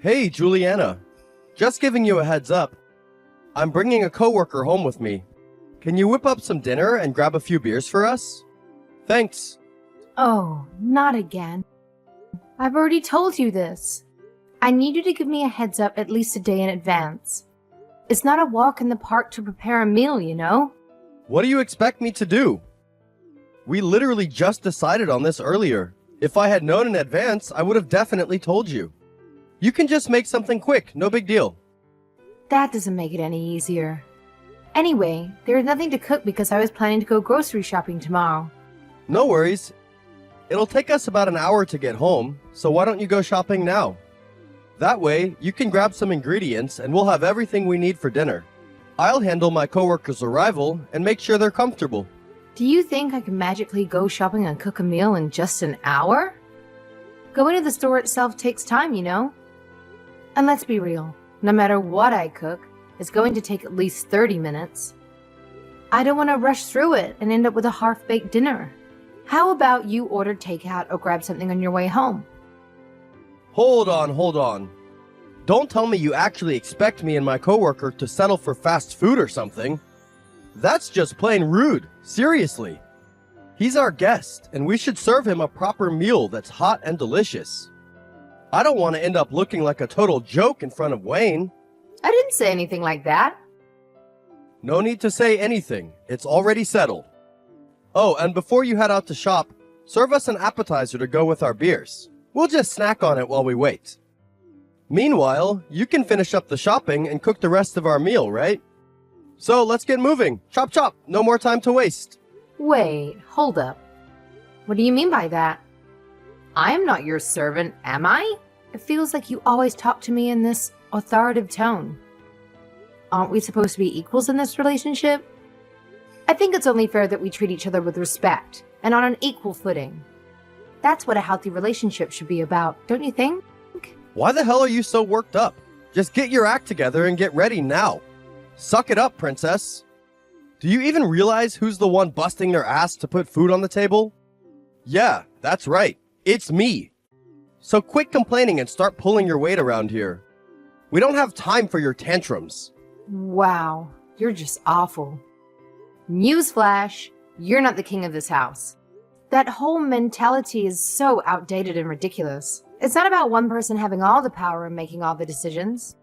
Hey, Juliana. Just giving you a heads up. I'm bringing a coworker home with me. Can you whip up some dinner and grab a few beers for us? Thanks. Oh, not again. I've already told you this. I need you to give me a heads up at least a day in advance. It's not a walk in the park to prepare a meal, you know? What do you expect me to do? We literally just decided on this earlier. If I had known in advance, I would have definitely told you. You can just make something quick, no big deal. That doesn't make it any easier. Anyway, there is nothing to cook because I was planning to go grocery shopping tomorrow. No worries. It'll take us about an hour to get home, so why don't you go shopping now? That way, you can grab some ingredients and we'll have everything we need for dinner. I'll handle my coworker's arrival and make sure they're comfortable. Do you think I can magically go shopping and cook a meal in just an hour? Going to the store itself takes time, you know? And let's be real, no matter what I cook, it's going to take at least 30 minutes. I don't want to rush through it and end up with a half-baked dinner. How about you order takeout or grab something on your way home? Hold on. Don't tell me you actually expect me and my coworker to settle for fast food or something. That's just plain rude, seriously. He's our guest, and we should serve him a proper meal that's hot and delicious. I don't want to end up looking like a total joke in front of Wayne. I didn't say anything like that. No need to say anything, it's already settled. Oh, and before you head out to shop, serve us an appetizer to go with our beers. We'll just snack on it while we wait. Meanwhile, you can finish up the shopping and cook the rest of our meal, right? So let's get moving. Chop chop, no more time to waste. Wait, hold up. What do you mean by that? I am not your servant, am I? It feels like you always talk to me in this authoritative tone. Aren't we supposed to be equals in this relationship? I think it's only fair that we treat each other with respect and on an equal footing. That's what a healthy relationship should be about, don't you think? Why the hell are you so worked up? Just get your act together and get ready now. Suck it up, princess. Do you even realize who's the one busting their ass to put food on the table? Yeah, that's right. It's me. So quit complaining and start pulling your weight around here. We don't have time for your tantrums. Wow, you're just awful. Newsflash, you're not the king of this house. That whole mentality is so outdated and ridiculous. It's not about one person having all the power and making all the decisions.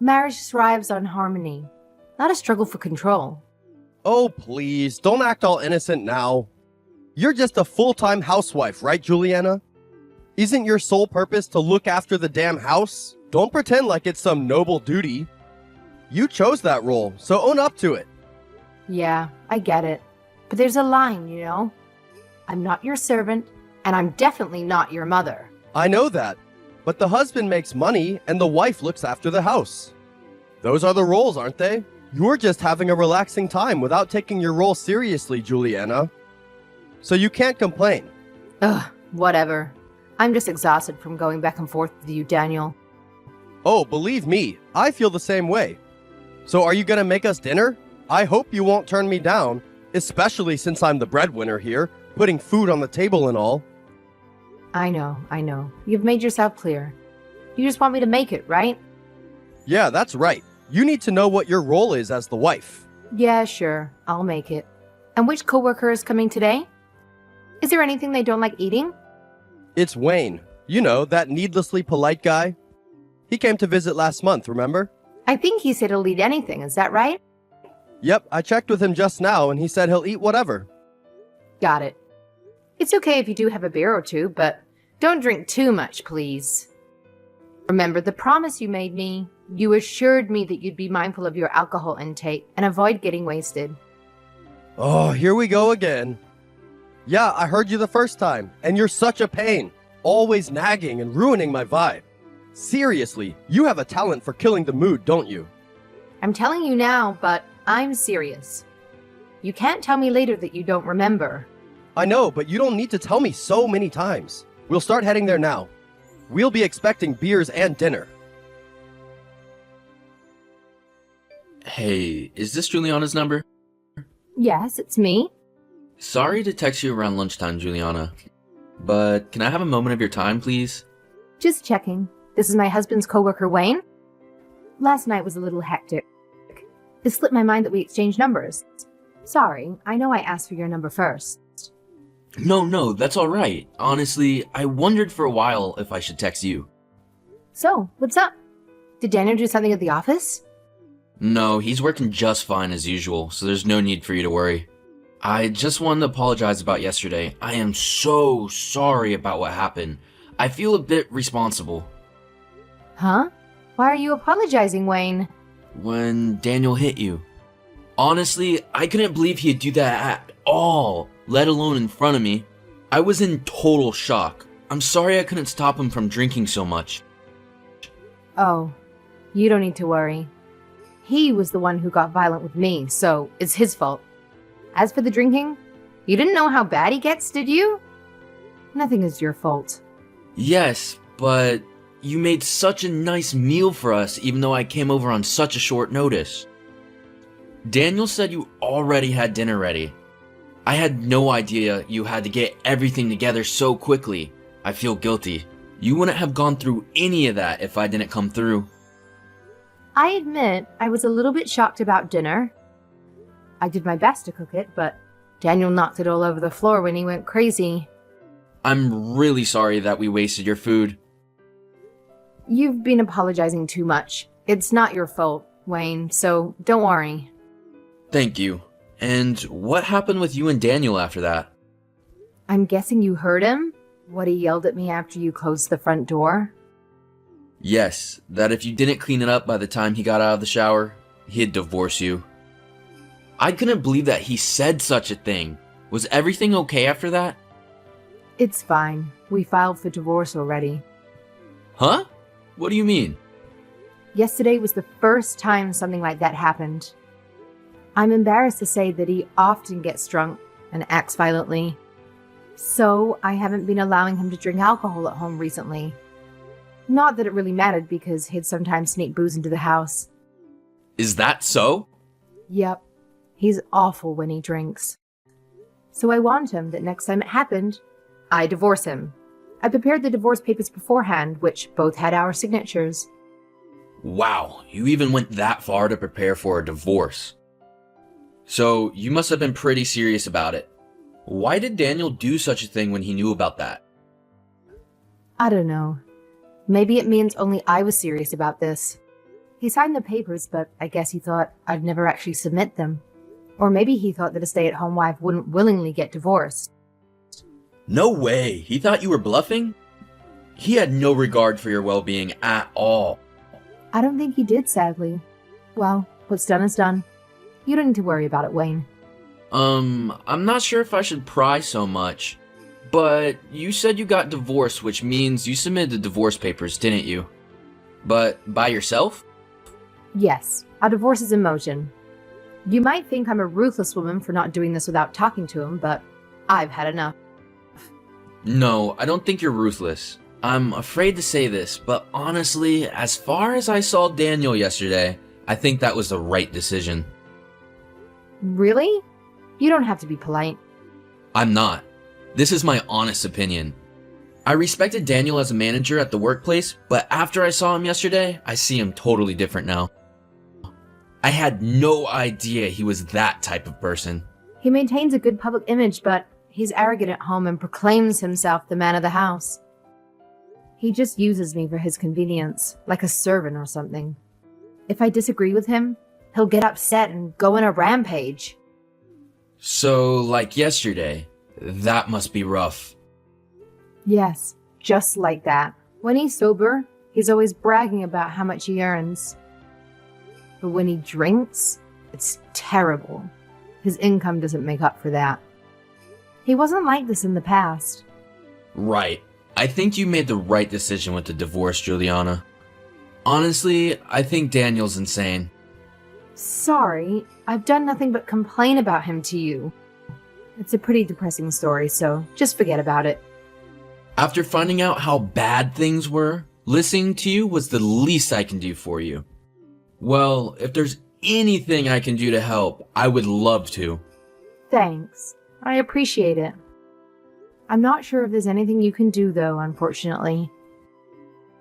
Marriage thrives on harmony, not a struggle for control. Oh, please, don't act all innocent now. You're just a full-time housewife, right, Juliana? Isn't your sole purpose to look after the damn house? Don't pretend like it's some noble duty. You chose that role, so own up to it. Yeah, I get it. But there's a line, you know? I'm not your servant, and I'm definitely not your mother. I know that, but the husband makes money and the wife looks after the house. Those are the roles, aren't they? You're just having a relaxing time without taking your role seriously, Juliana. So you can't complain. Ugh, whatever. I'm just exhausted from going back and forth with you, Daniel. Oh, believe me, I feel the same way. So are you gonna make us dinner? I hope you won't turn me down, especially since I'm the breadwinner here, putting food on the table and all. I know. You've made yourself clear. You just want me to make it, right? Yeah, that's right. You need to know what your role is as the wife. Yeah, sure. I'll make it. And which coworker is coming today? Is there anything they don't like eating? It's Wayne. You know, that needlessly polite guy. He came to visit last month, remember? I think he said he'll eat anything, is that right? Yep, I checked with him just now and he said he'll eat whatever. Got it. It's okay if you do have a beer or two, but don't drink too much, please. Remember the promise you made me. You assured me that you'd be mindful of your alcohol intake and avoid getting wasted. Oh, here we go again. Yeah, I heard you the first time, and you're such a pain. Always nagging and ruining my vibe. Seriously, you have a talent for killing the mood, don't you? I'm telling you now, but I'm serious. You can't tell me later that you don't remember. I know, but you don't need to tell me so many times. We'll start heading there now. We'll be expecting beers and dinner. Hey, is this Juliana's number? Yes, it's me. Sorry to text you around lunchtime, Juliana. But can I have a moment of your time, please? Just checking. This is my husband's coworker, Wayne. Last night was a little hectic. It slipped my mind that we exchanged numbers. Sorry, I know I asked for your number first. No, that's alright. Honestly, I wondered for a while if I should text you. So, what's up? Did Daniel do something at the office? No, he's working just fine as usual, so there's no need for you to worry. I just wanted to apologize about yesterday. I am so sorry about what happened. I feel a bit responsible. Huh? Why are you apologizing, Wayne? When Daniel hit you. Honestly, I couldn't believe he'd do that at all, let alone in front of me. I was in total shock. I'm sorry I couldn't stop him from drinking so much. Oh, you don't need to worry. He was the one who got violent with me, so it's his fault. As for the drinking, you didn't know how bad he gets, did you? Nothing is your fault. Yes, but you made such a nice meal for us even though I came over on such a short notice. Daniel said you already had dinner ready. I had no idea you had to get everything together so quickly. I feel guilty. You wouldn't have gone through any of that if I didn't come through. I admit I was a little bit shocked about dinner. I did my best to cook it, but Daniel knocked it all over the floor when he went crazy. I'm really sorry that we wasted your food. You've been apologizing too much. It's not your fault, Wayne, so don't worry. Thank you. And what happened with you and Daniel after that? I'm guessing you heard him? What he yelled at me after you closed the front door? Yes, that if you didn't clean it up by the time he got out of the shower, he'd divorce you. I couldn't believe that he said such a thing. Was everything okay after that? It's fine. We filed for divorce already. Huh? What do you mean? Yesterday was the first time something like that happened. I'm embarrassed to say that he often gets drunk and acts violently. So I haven't been allowing him to drink alcohol at home recently. Not that it really mattered because he'd sometimes sneak booze into the house. Is that so? Yep. He's awful when he drinks. So I warned him that next time it happened, I divorce him. I prepared the divorce papers beforehand, which both had our signatures. Wow, you even went that far to prepare for a divorce. So you must have been pretty serious about it. Why did Daniel do such a thing when he knew about that? I don't know. Maybe it means only I was serious about this. He signed the papers, but I guess he thought I'd never actually submit them. Or maybe he thought that a stay-at-home wife wouldn't willingly get divorced. No way, he thought you were bluffing? He had no regard for your well-being at all. I don't think he did, sadly. Well, what's done is done. You don't need to worry about it, Wayne. I'm not sure if I should pry so much, but you said you got divorced, which means you submitted the divorce papers, didn't you? But by yourself? Yes, our divorce is in motion. You might think I'm a ruthless woman for not doing this without talking to him, but I've had enough. No, I don't think you're ruthless. I'm afraid to say this, but honestly, as far as I saw Daniel yesterday, I think that was the right decision. Really? You don't have to be polite. I'm not. This is my honest opinion. I respected Daniel as a manager at the workplace, but after I saw him yesterday, I see him totally different now. I had no idea he was that type of person. He maintains a good public image, but he's arrogant at home and proclaims himself the man of the house. He just uses me for his convenience, like a servant or something. If I disagree with him, he'll get upset and go on a rampage. So, like yesterday, that must be rough. Yes, just like that. When he's sober, he's always bragging about how much he earns. But when he drinks, it's terrible. His income doesn't make up for that. He wasn't like this in the past. Right. I think you made the right decision with the divorce, Juliana. Honestly, I think Daniel's insane. Sorry, I've done nothing but complain about him to you. It's a pretty depressing story, so just forget about it. After finding out how bad things were, listening to you was the least I can do for you. Well, if there's anything I can do to help, I would love to. Thanks. I appreciate it. I'm not sure if there's anything you can do, though, unfortunately.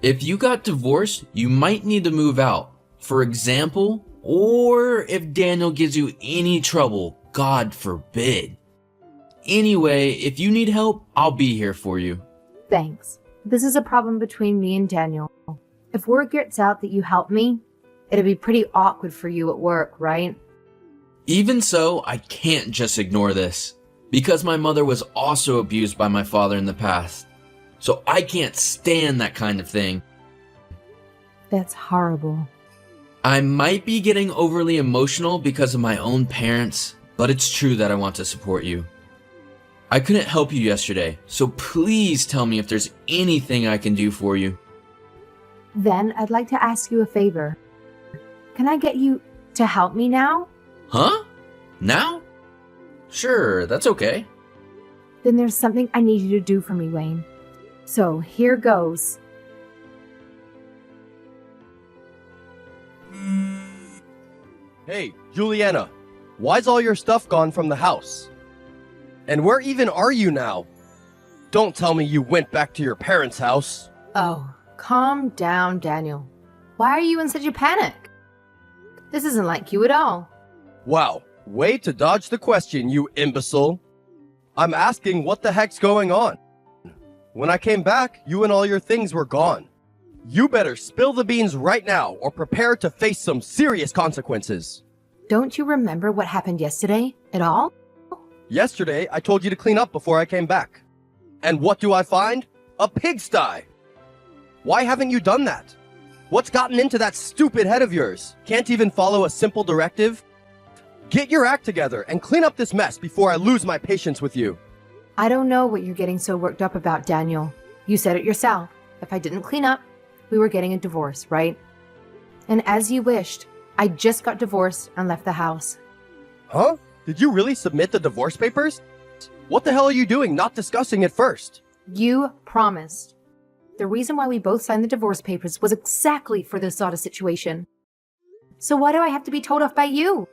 If you got divorced, you might need to move out. For example, or if Daniel gives you any trouble, God forbid. Anyway, if you need help, I'll be here for you. Thanks. This is a problem between me and Daniel. If word gets out that you helped me, it'd be pretty awkward for you at work, right? Even so, I can't just ignore this, because my mother was also abused by my father in the past. So I can't stand that kind of thing. That's horrible. I might be getting overly emotional because of my own parents, but it's true that I want to support you. I couldn't help you yesterday, so please tell me if there's anything I can do for you. Then I'd like to ask you a favor. Can I get you to help me now? Huh? Now? Sure, that's okay. Then there's something I need you to do for me, Wayne. So here goes. Hey, Juliana, why's all your stuff gone from the house? And where even are you now? Don't tell me you went back to your parents' house. Oh, calm down, Daniel. Why are you in such a panic? This isn't like you at all. Wow, way to dodge the question, you imbecile. I'm asking what the heck's going on. When I came back, you and all your things were gone. You better spill the beans right now or prepare to face some serious consequences. Don't you remember what happened yesterday at all? Yesterday, I told you to clean up before I came back. And what do I find? A pigsty! Why haven't you done that? What's gotten into that stupid head of yours? Can't even follow a simple directive? Get your act together and clean up this mess before I lose my patience with you. I don't know what you're getting so worked up about, Daniel. You said it yourself. If I didn't clean up, we were getting a divorce, right? And as you wished, I just got divorced and left the house. Huh? Did you really submit the divorce papers? What the hell are you doing not discussing it first? You promised. The reason why we both signed the divorce papers was exactly for this sort of situation. So why do I have to be told off by you?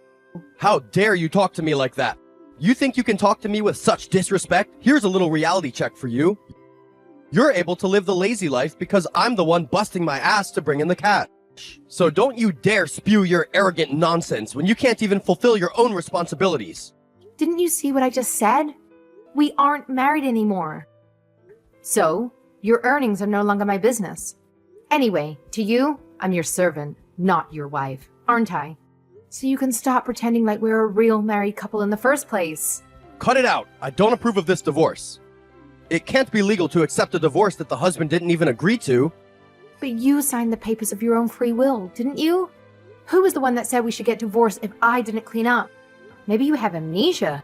How dare you talk to me like that? You think you can talk to me with such disrespect? Here's a little reality check for you. You're able to live the lazy life because I'm the one busting my ass to bring in the cash. So don't you dare spew your arrogant nonsense when you can't even fulfill your own responsibilities. Didn't you see what I just said? We aren't married anymore. So, your earnings are no longer my business. Anyway, to you, I'm your servant, not your wife, aren't I? So you can stop pretending like we're a real married couple in the first place. Cut it out. I don't approve of this divorce. It can't be legal to accept a divorce that the husband didn't even agree to. But you signed the papers of your own free will, didn't you? Who was the one that said we should get divorced if I didn't clean up? Maybe you have amnesia.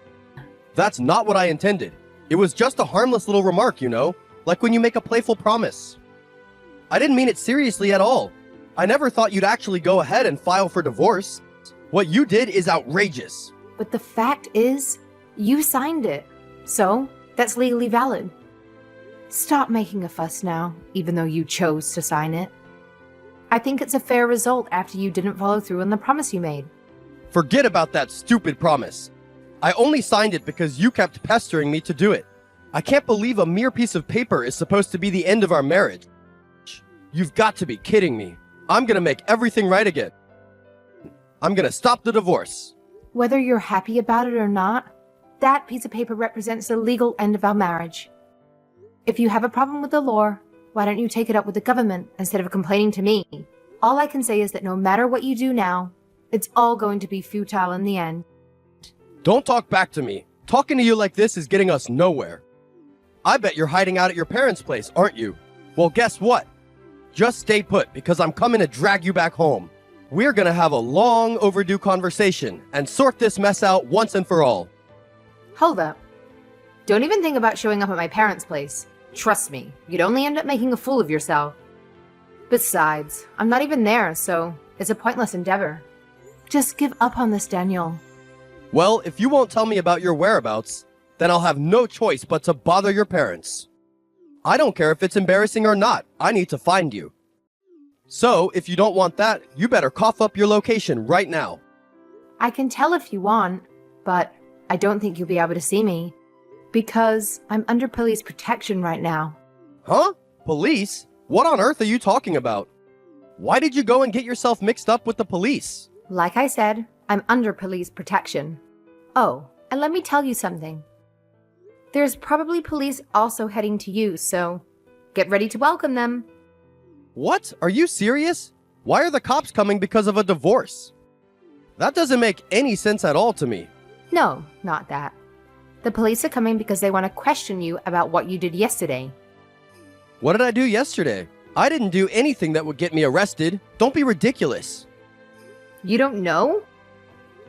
That's not what I intended. It was just a harmless little remark, you know, like when you make a playful promise. I didn't mean it seriously at all. I never thought you'd actually go ahead and file for divorce. What you did is outrageous. But the fact is, you signed it. So, that's legally valid. Stop making a fuss now, even though you chose to sign it. I think it's a fair result after you didn't follow through on the promise you made. Forget about that stupid promise. I only signed it because you kept pestering me to do it. I can't believe a mere piece of paper is supposed to be the end of our marriage. You've got to be kidding me. I'm gonna make everything right again. I'm gonna stop the divorce. Whether you're happy about it or not, that piece of paper represents the legal end of our marriage. If you have a problem with the law, why don't you take it up with the government instead of complaining to me? All I can say is that no matter what you do now, it's all going to be futile in the end. Don't talk back to me. Talking to you like this is getting us nowhere. I bet you're hiding out at your parents' place, aren't you? Well, guess what? Just stay put because I'm coming to drag you back home. We're gonna have a long overdue conversation and sort this mess out once and for all. Hold up. Don't even think about showing up at my parents' place. Trust me, you'd only end up making a fool of yourself. Besides, I'm not even there, so it's a pointless endeavor. Just give up on this, Daniel. Well, if you won't tell me about your whereabouts, then I'll have no choice but to bother your parents. I don't care if it's embarrassing or not, I need to find you. So, if you don't want that, you better cough up your location right now. I can tell if you want, but I don't think you'll be able to see me. Because I'm under police protection right now. Huh? Police? What on earth are you talking about? Why did you go and get yourself mixed up with the police? Like I said, I'm under police protection. Oh, and let me tell you something. There's probably police also heading to you, so get ready to welcome them. What? Are you serious? Why are the cops coming because of a divorce? That doesn't make any sense at all to me. No, not that. The police are coming because they want to question you about what you did yesterday. What did I do yesterday? I didn't do anything that would get me arrested. Don't be ridiculous. You don't know?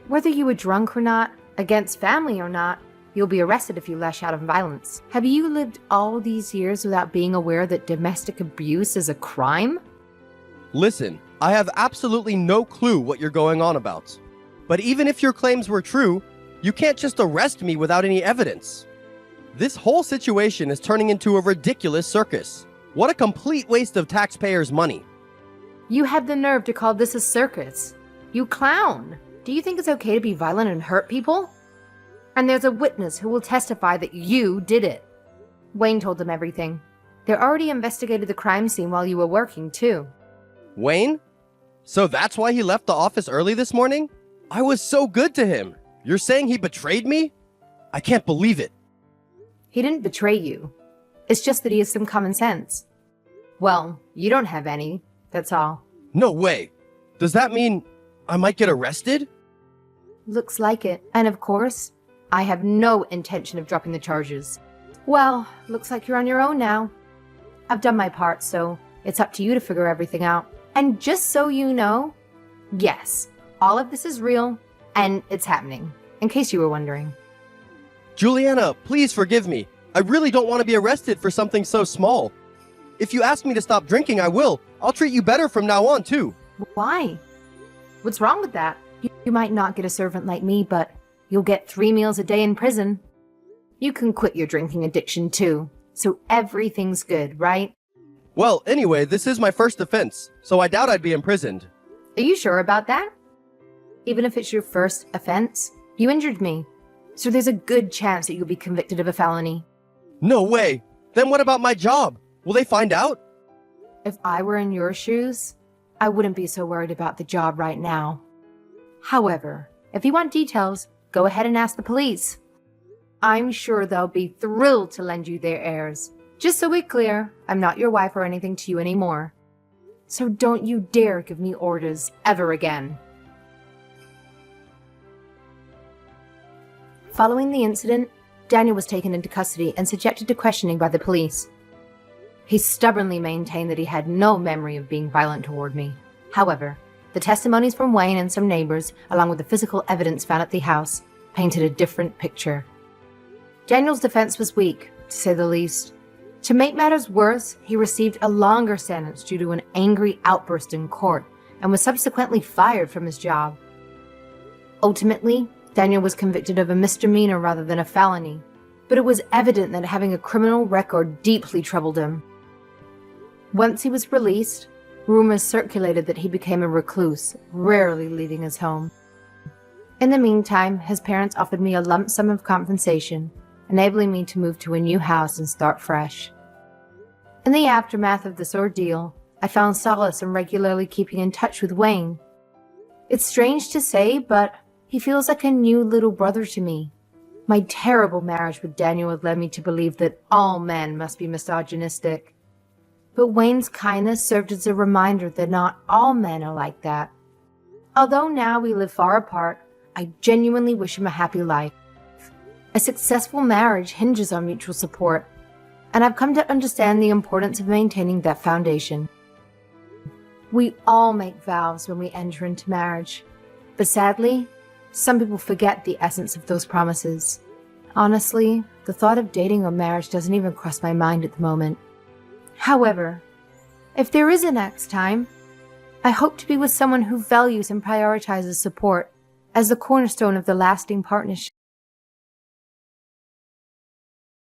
Whether you were drunk or not, against family or not, you'll be arrested if you lash out in violence. Have you lived all these years without being aware that domestic abuse is a crime? Listen, I have absolutely no clue what you're going on about. But even if your claims were true, you can't just arrest me without any evidence. This whole situation is turning into a ridiculous circus. What a complete waste of taxpayers' money. You had the nerve to call this a circus. You clown! Do you think it's okay to be violent and hurt people? And there's a witness who will testify that you did it. Wayne told them everything. They already investigated the crime scene while you were working, too. Wayne? So that's why he left the office early this morning? I was so good to him. You're saying he betrayed me? I can't believe it. He didn't betray you. It's just that he has some common sense. Well, you don't have any, that's all. No way. Does that mean I might get arrested? Looks like it. And of course, I have no intention of dropping the charges. Well, looks like you're on your own now. I've done my part, so it's up to you to figure everything out. And just so you know, yes, all of this is real, and it's happening, in case you were wondering. Juliana, please forgive me. I really don't want to be arrested for something so small. If you ask me to stop drinking, I will. I'll treat you better from now on, too. Why? What's wrong with that? You might not get a servant like me, but you'll get 3 meals a day in prison. You can quit your drinking addiction, too, so everything's good, right? Well, anyway, this is my first offense, so I doubt I'd be imprisoned. Are you sure about that? Even if it's your first offense, you injured me, so there's a good chance that you'll be convicted of a felony. No way! Then what about my job? Will they find out? If I were in your shoes, I wouldn't be so worried about the job right now. However, if you want details, go ahead and ask the police. I'm sure they'll be thrilled to lend you their heirs. Just so we're clear, I'm not your wife or anything to you anymore. So don't you dare give me orders ever again. Following the incident, Daniel was taken into custody and subjected to questioning by the police. He stubbornly maintained that he had no memory of being violent toward me. However, the testimonies from Wayne and some neighbors, along with the physical evidence found at the house, painted a different picture. Daniel's defense was weak, to say the least. To make matters worse, he received a longer sentence due to an angry outburst in court and was subsequently fired from his job. Ultimately, Daniel was convicted of a misdemeanor rather than a felony, but it was evident that having a criminal record deeply troubled him. Once he was released, rumors circulated that he became a recluse, rarely leaving his home. In the meantime, his parents offered me a lump sum of compensation, enabling me to move to a new house and start fresh. In the aftermath of this ordeal, I found solace in regularly keeping in touch with Wayne. It's strange to say, but he feels like a new little brother to me. My terrible marriage with Daniel had led me to believe that all men must be misogynistic. But Wayne's kindness served as a reminder that not all men are like that. Although now we live far apart, I genuinely wish him a happy life. A successful marriage hinges on mutual support, and I've come to understand the importance of maintaining that foundation. We all make vows when we enter into marriage, but sadly, some people forget the essence of those promises. Honestly, the thought of dating or marriage doesn't even cross my mind at the moment. However, if there is a next time, I hope to be with someone who values and prioritizes support as the cornerstone of the lasting partnership.